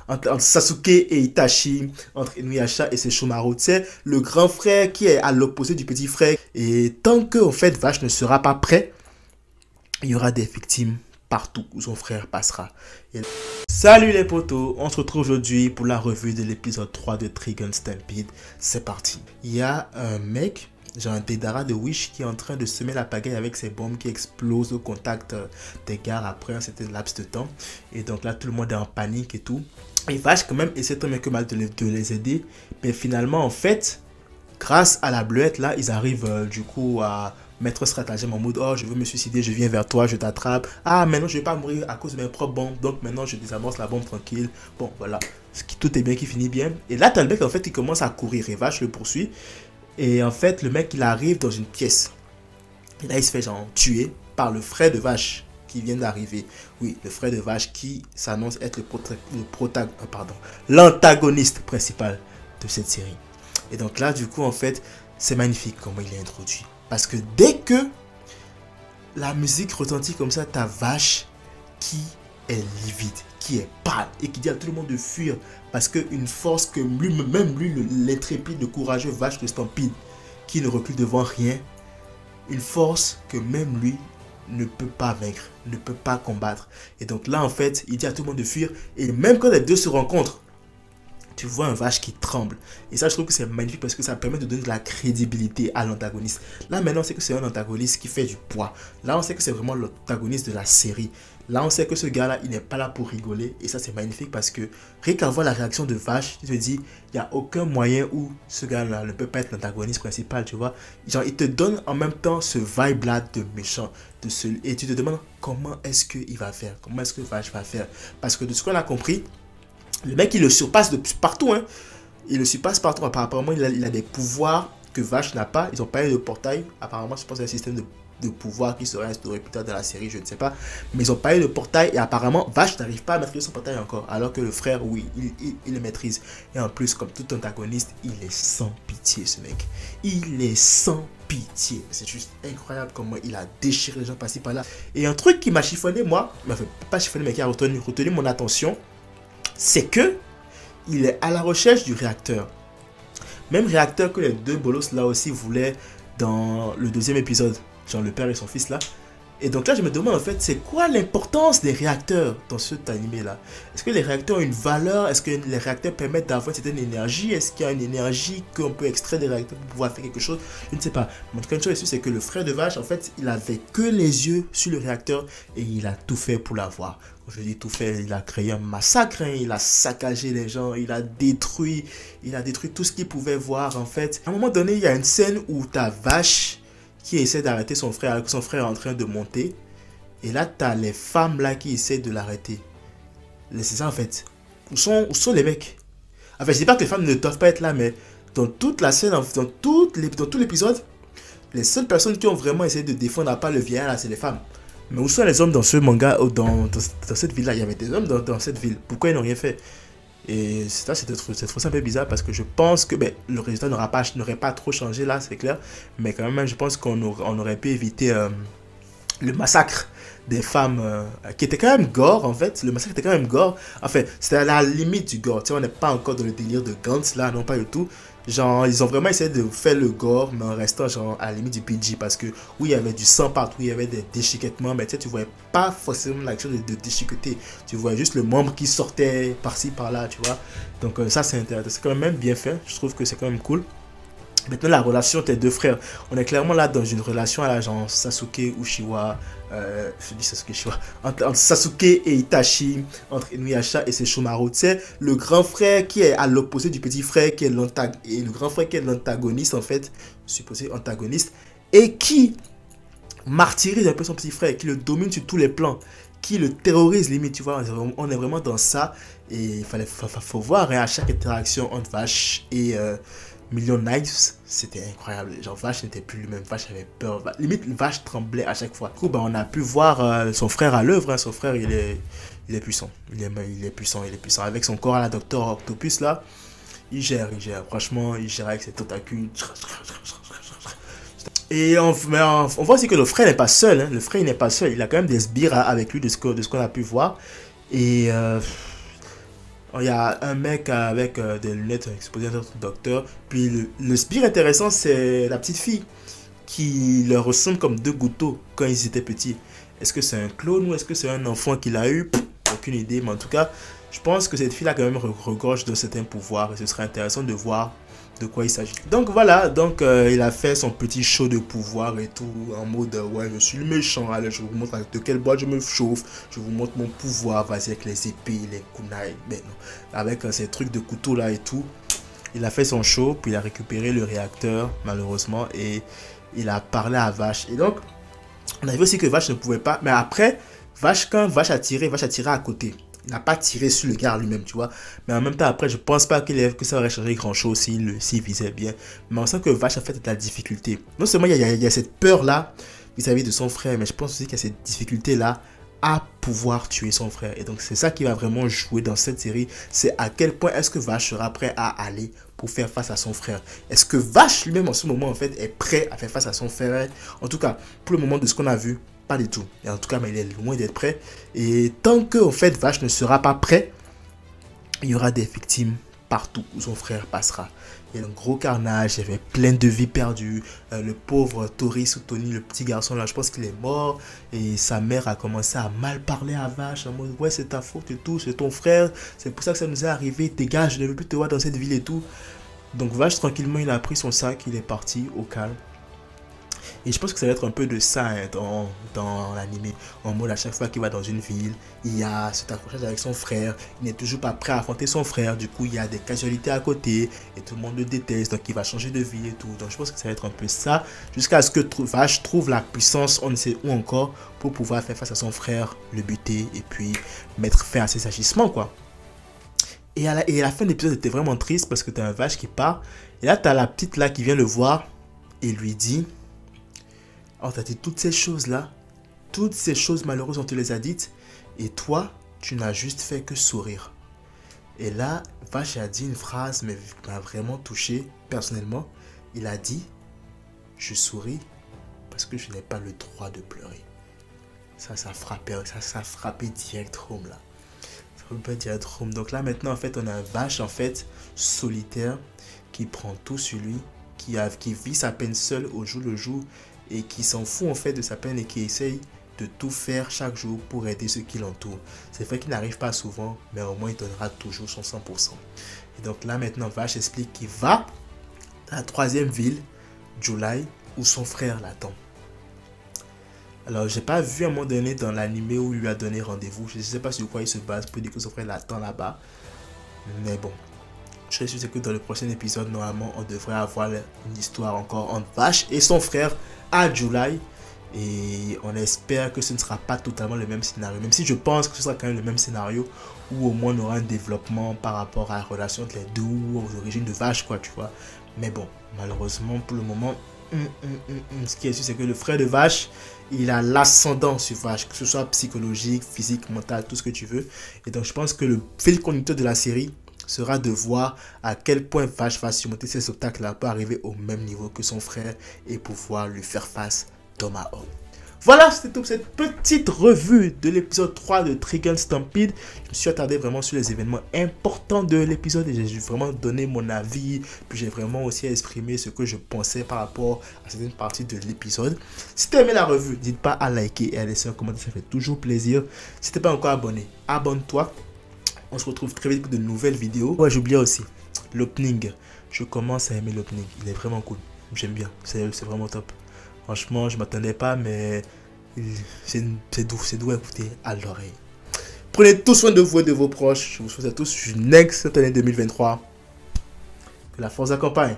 entre Sasuke et Itachi, entre Inuyasha et Sesshomaru. C'est le grand frère qui est à l'opposé du petit frère. Et tant que, en fait, Vash ne sera pas prêt, il y aura des victimes partout où son frère passera. Et... Salut les potos, on se retrouve aujourd'hui pour la revue de l'épisode 3 de Trigun Stampede. C'est parti. Il y a un mec, genre un Deidara de Wish, qui est en train de semer la pagaille avec ses bombes qui explosent au contact des gares après un certain laps de temps. Et donc là, tout le monde est en panique et tout. Et Vash quand même essaie tant bien que mal de les aider. Mais finalement, en fait, grâce à la bleuette, là, ils arrivent du coup à mettre un stratagème en mode: oh, je veux me suicider, je viens vers toi, je t'attrape. Ah, maintenant je vais pas mourir à cause de mes propres bombes, donc maintenant je désamorce la bombe tranquille. Bon, voilà, tout est bien qui finit bien. Et là, t'as le mec en fait il commence à courir et Vash le poursuit. Et en fait, le mec il arrive dans une pièce. Et là, il se fait genre tuer par le frère de Vash qui vient d'arriver. Oui, le frère de Vash qui s'annonce être l'antagoniste principal de cette série. Et donc là, du coup, en fait, c'est magnifique comment il est introduit. Parce que dès que la musique retentit comme ça, ta Vash qui est livide, qui est pâle et qui dit à tout le monde de fuir. Parce qu'une force que même lui, l'intrépide, le courageux Vash de Stampede, qui ne recule devant rien, une force que même lui ne peut pas vaincre, ne peut pas combattre. Et donc là, en fait, il dit à tout le monde de fuir. Et même quand les deux se rencontrent, tu vois un Vash qui tremble. Et ça, je trouve que c'est magnifique parce que ça permet de donner de la crédibilité à l'antagoniste. Là, maintenant, on sait que c'est un antagoniste qui fait du poids. Là, on sait que c'est vraiment l'antagoniste de la série. Là, on sait que ce gars-là, il n'est pas là pour rigoler. Et ça, c'est magnifique parce que rien qu'à voir la réaction de Vash, tu te dis, il n'y a aucun moyen où ce gars-là ne peut pas être l'antagoniste principal, tu vois. Genre, il te donne en même temps ce vibe-là de méchant. Et tu te demandes comment est-ce qu'il va faire. Comment est-ce que Vash va faire. Parce que de ce qu'on a compris, le mec, il le surpasse de partout, hein. Il le surpasse partout. Apparemment, il a des pouvoirs que Vash n'a pas. Ils ont parlé de portail. Apparemment, je pense que c'est un système de pouvoir qui serait instauré plus tard dans la série, je ne sais pas. Mais ils ont parlé de portail et apparemment, Vash n'arrive pas à maîtriser son portail encore. Alors que le frère, oui, il le maîtrise. Et en plus, comme tout antagoniste, il est sans pitié, ce mec. Il est sans pitié. C'est juste incroyable comment il a déchiré les gens par-ci par-là. Et un truc qui m'a chiffonné, moi, enfin, pas chiffonné, mais qui a retenu mon attention, c'est que il est à la recherche du réacteur. Même réacteur que les deux bolos là aussi voulaient dans le deuxième épisode. Genre le père et son fils là. Et donc là je me demande en fait c'est quoi l'importance des réacteurs dans cet animé là. Est-ce que les réacteurs ont une valeur? Est-ce que les réacteurs permettent d'avoir une certaine énergie? Est-ce qu'il y a une énergie qu'on peut extraire des réacteurs pour pouvoir faire quelque chose? Je ne sais pas. Mais en tout cas une chose est sûre, c'est que le frère de Vash en fait il avait que les yeux sur le réacteur et il a tout fait pour l'avoir. Je dis tout fait, il a créé un massacre, hein, il a saccagé les gens, il a détruit tout ce qu'il pouvait voir en fait. À un moment donné, il y a une scène où ta Vash qui essaie d'arrêter son frère alors que son frère est en train de monter. Et là, tu as les femmes là qui essaient de l'arrêter. C'est ça en fait. Où sont les mecs? Enfin, je dis pas que les femmes ne doivent pas être là, mais dans toute la scène, dans tout l'épisode, les seules personnes qui ont vraiment essayé de défendre à part le vieillard là, c'est les femmes. Mais où sont les hommes dans ce manga, dans cette ville-là? Il y avait des hommes dans cette ville. Pourquoi ils n'ont rien fait? Et ça, c'est un peu bizarre parce que je pense que le résultat n'aurait pas trop changé là, c'est clair. Mais quand même, je pense qu'on aurait pu éviter le massacre des femmes qui était quand même gore en fait. Le massacre était quand même gore. Enfin, c'était à la limite du gore. Tu sais, on n'est pas encore dans le délire de Gantz là, non pas du tout. Genre, ils ont vraiment essayé de faire le gore, mais en restant genre à la limite du PG. Parce que oui, il y avait du sang partout, il y avait des déchiquetements, mais tu sais, tu voyais pas forcément l'action de déchiqueter. Tu voyais juste le membre qui sortait par-ci, par-là, tu vois. Donc ça, c'est intéressant. C'est quand même bien fait. Je trouve que c'est quand même cool. Maintenant, la relation entre les deux frères, on est clairement là dans une relation à la genre Sasuke Uchiwa, je dis Sasuke Uchiwa, entre Sasuke et Itachi, entre Inuyasha et Sesshomaru. Tu sais, le grand frère qui est à l'opposé du petit frère, qui est le grand frère qui est l'antagoniste en fait, supposé antagoniste, et qui martyrise un peu son petit frère, qui le domine sur tous les plans, qui le terrorise limite, tu vois, on est vraiment dans ça, et il faut voir hein, à chaque interaction entre Vash et Million Knives, c'était incroyable. Genre Vash n'était plus lui-même, Vash avait peur. Limite, Vash tremblait à chaque fois. Du coup, on a pu voir son frère à l'œuvre. Hein. Son frère, il est puissant. Il est puissant. Avec son corps à la Docteur Octopus, là, il gère. Franchement, il gère avec ses tentacules. Et on voit aussi que le frère n'est pas seul. Hein. Le frère, il n'est pas seul. Il a quand même des sbires avec lui de ce qu'on a pu voir. Et Il y a un mec avec des lunettes exposé à un autre docteur. Puis le pire intéressant, c'est la petite fille qui leur ressemble comme deux gouttes quand ils étaient petits. Est-ce que c'est un clone ou est-ce que c'est un enfant qu'il a eu? Aucune idée, mais en tout cas, je pense que cette fille-là quand même regorge de certains pouvoirs et ce serait intéressant de voir de quoi il s'agit. Donc voilà, donc il a fait son petit show de pouvoir et tout en mode ouais, je suis le méchant, allez, je vous montre de quelle boîte je me chauffe, je vous montre mon pouvoir, vas-y avec les épées, les kunai, ben non, avec ces trucs de couteau là et tout. Il a fait son show, puis il a récupéré le réacteur malheureusement et il a parlé à Vache. Et donc on a vu aussi que Vache ne pouvait pas, mais après Vache, quand Vache a tiré à côté. Il n'a pas tiré sur le gars lui-même, tu vois. Mais en même temps, après, je pense pas que ça aurait changé grand-chose s'il visait bien. Mais on sent que Vache, en fait, est la difficulté. Non seulement il y a cette peur-là vis-à-vis de son frère, mais je pense aussi qu'il y a cette difficulté-là à pouvoir tuer son frère. Et donc, c'est ça qui va vraiment jouer dans cette série. C'est à quel point est-ce que Vache sera prêt à aller pour faire face à son frère. Est-ce que Vache lui-même, en ce moment, en fait, est prêt à faire face à son frère? En tout cas, pour le moment de ce qu'on a vu, pas du tout. Et en tout cas, mais il est loin d'être prêt. Et tant que, en fait, Vache ne sera pas prêt, il y aura des victimes partout où son frère passera. Il y a un gros carnage, il y avait plein de vies perdues. Le pauvre Tori ou Tony, le petit garçon là, je pense qu'il est mort. Et sa mère a commencé à mal parler à Vache en mode ouais, c'est ta faute et tout, c'est ton frère, c'est pour ça que ça nous est arrivé, dégage, je ne veux plus te voir dans cette ville et tout. Donc Vache, tranquillement, il a pris son sac, il est parti au calme. Et je pense que ça va être un peu de ça hein, dans l'anime. En mode, à chaque fois qu'il va dans une ville, il y a cet accrochage avec son frère. Il n'est toujours pas prêt à affronter son frère. Du coup, il y a des casualités à côté. Et tout le monde le déteste. Donc, il va changer de vie et tout. Donc, je pense que ça va être un peu ça. Jusqu'à ce que Vache trouve la puissance, on ne sait où encore, pour pouvoir faire face à son frère, le buter et puis mettre fin à ses agissements, quoi. Et à la fin de l'épisode, c'était vraiment triste parce que tu as un Vache qui part. Et là, tu as la petite là qui vient le voir et lui dit... Oh, t'as dit toutes ces choses-là, toutes ces choses malheureuses, on te les a dites, et toi, tu n'as juste fait que sourire. Et là, Vache a dit une phrase, mais qui m'a vraiment touché, personnellement. Il a dit, je souris parce que je n'ai pas le droit de pleurer. Ça a frappé direct home, là. Ça a frappé direct home. Donc là, maintenant, en fait, on a un Vache, en fait, solitaire, qui prend tout sur lui, qui vit sa peine seul au jour le jour, et qui s'en fout en fait de sa peine et qui essaye de tout faire chaque jour pour aider ceux qui l'entourent. C'est vrai qu'il n'arrive pas souvent, mais au moins il donnera toujours son 100%. Et donc là maintenant, Vache explique qu'il va à la troisième ville, July, où son frère l'attend. Alors j'ai pas vu à un moment donné dans l'anime où il lui a donné rendez-vous. Je ne sais pas sur quoi il se base pour dire que son frère l'attend là-bas. Mais bon. Je suis sûr que dans le prochain épisode, normalement, on devrait avoir une histoire encore entre Vache et son frère à July. Et on espère que ce ne sera pas totalement le même scénario. Même si je pense que ce sera quand même le même scénario. Où au moins on aura un développement par rapport à la relation entre les deux ou aux origines de Vache, quoi, tu vois. Mais bon, malheureusement, pour le moment, ce qui est sûr, c'est que le frère de Vache, il a l'ascendant sur Vache. Que ce soit psychologique, physique, mental, tout ce que tu veux. Et donc je pense que le fil conducteur de la série sera de voir à quel point Vache va surmonter ces obstacles-là pour arriver au même niveau que son frère et pouvoir lui faire face homme à homme. Voilà, c'était tout cette petite revue de l'épisode 3 de Trigun Stampede. Je me suis attardé vraiment sur les événements importants de l'épisode et j'ai vraiment donné mon avis. Puis j'ai vraiment aussi exprimé ce que je pensais par rapport à certaines parties de l'épisode. Si tu as aimé la revue, n'hésite pas à liker et à laisser un commentaire, ça fait toujours plaisir. Si tu n'es pas encore abonné, abonne-toi. On se retrouve très vite pour de nouvelles vidéos. Ouais, j'oubliais aussi l'opening. Je commence à aimer l'opening. Il est vraiment cool. J'aime bien. C'est vraiment top. Franchement, je m'attendais pas, mais c'est doux à écouter à l'oreille. Prenez tout soin de vous et de vos proches. Je vous souhaite à tous une excellente année 2023. Que la force accompagne.